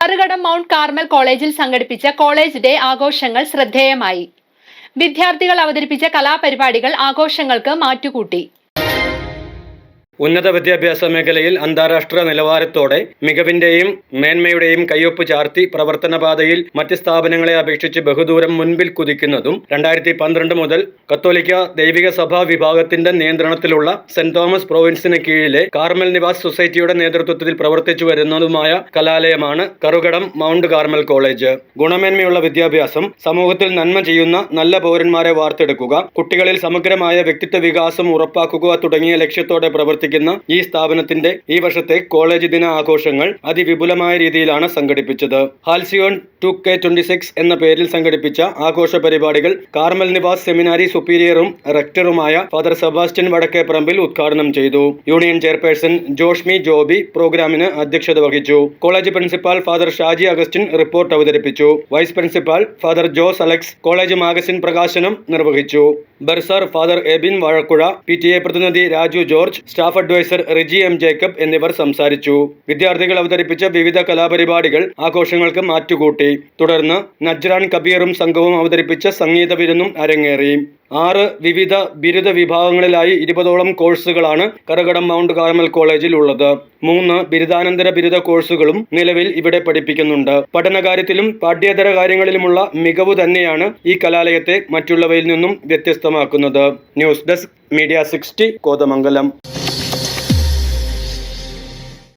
Karukadam mount Carmel കോളേജിൽ സംഘടിപ്പിച്ച college day ആഘോഷങ്ങൾ ശ്രദ്ധേയമായി. വിദ്യാർത്ഥികൾ അവതരിപ്പിച്ച കലാപരിപാടികൾ ആഘോഷങ്ങൾക്ക് മാറ്റുകൂട്ടി. ഉന്നത വിദ്യാഭ്യാസ മേഖലയിൽ അന്താരാഷ്ട്ര നിലവാരത്തോടെ മികവിന്റെയും മേന്മയുടെയും കയ്യൊപ്പ് ചാർത്തി പ്രവർത്തനപാതയിൽ മറ്റ് സ്ഥാപനങ്ങളെ അപേക്ഷിച്ച് ബഹുദൂരം മുൻപിൽ കുതിക്കുന്നതും 2012 മുതൽ കത്തോലിക്ക ദൈവിക സഭാ വിഭാഗത്തിന്റെ നിയന്ത്രണത്തിലുള്ള സെന്റ് തോമസ് പ്രൊവിൻസിന് കീഴിലെ കാർമൽ നിവാസ് സൊസൈറ്റിയുടെ നേതൃത്വത്തിൽ പ്രവർത്തിച്ചു വരുന്നതുമായ കലാലയമാണ് കറുകടം മൗണ്ട് കാർമൽ കോളേജ്. ഗുണമേന്മയുള്ള വിദ്യാഭ്യാസം, സമൂഹത്തിൽ നന്മ ചെയ്യുന്ന നല്ല പൗരന്മാരെ വാർത്തെടുക്കുക, കുട്ടികളിൽ സമഗ്രമായ വ്യക്തിത്വ വികാസം ഉറപ്പാക്കുക തുടങ്ങിയ ലക്ഷ്യത്തോടെ പ്രവർത്തിക്കുന്ന ഈ സ്ഥാപനത്തിന്റെ ഈ വർഷത്തെ കോളേജ് ദിന ആഘോഷങ്ങൾ അതിവിപുലമായ രീതിയിലാണ് സംഘടിപ്പിച്ചത്. ഹാൽസിയോൺ 2K26 എന്ന പേരിൽ സംഘടിപ്പിച്ച ആഘോഷ പരിപാടികൾ കാർമൽ നിവാസ് സെമിനാരി സുപ്പീരിയറും റെക്ടറുമായ ഫാദർ സെബാസ്റ്റ്യൻ വടക്കേപ്പറമ്പിൽ ഉദ്ഘാടനം ചെയ്തു. യൂണിയൻ ചെയർപേഴ്സൺ ജോഷ്മി ജോബി പ്രോഗ്രാമിന് അധ്യക്ഷത വഹിച്ചു. College principal father Shaji Augustine report അവതരിപ്പിച്ചു. Vice principal father Jose Alex college magazine പ്രകാശനം നിർവഹിച്ചു. ബർസർ ഫാദർ എബിൻ വാഴക്കുഴ, PTA പ്രതിനിധി Raju George, staff adviser Riji M Jacob എന്നിവർ സംസാരിച്ചു. വിദ്യാർത്ഥികൾ അവതരിപ്പിച്ച വിവിധ കലാപരിപാടികൾ ആഘോഷങ്ങൾക്ക് മാറ്റുകൂട്ടി. തുടർന്ന് നജ്റാൻ കബീറും സംഘവും അവതരിപ്പിച്ച സംഗീത വിരുന്നും അരങ്ങേറി. 6 വിവിധ ബിരുദ വിഭാഗങ്ങളിലായി 20ഓളം കോഴ്സുകളാണ് കറുകടം മൗണ്ട് കാർമൽ കോളേജിൽ ഉള്ളത്. 3 ബിരുദാനന്തര ബിരുദ കോഴ്സുകളും നിലവിൽ ഇവിടെ പഠിപ്പിക്കുന്നുണ്ട്. പഠനകാര്യത്തിലും പാഠ്യേതര കാര്യങ്ങളിലുമുള്ള മികവ് തന്നെയാണ് ഈ കലാലയത്തെ മറ്റുള്ളവയിൽ നിന്നും വ്യത്യസ്തമാക്കുന്നത്. News desk media 60 Kothamangalam.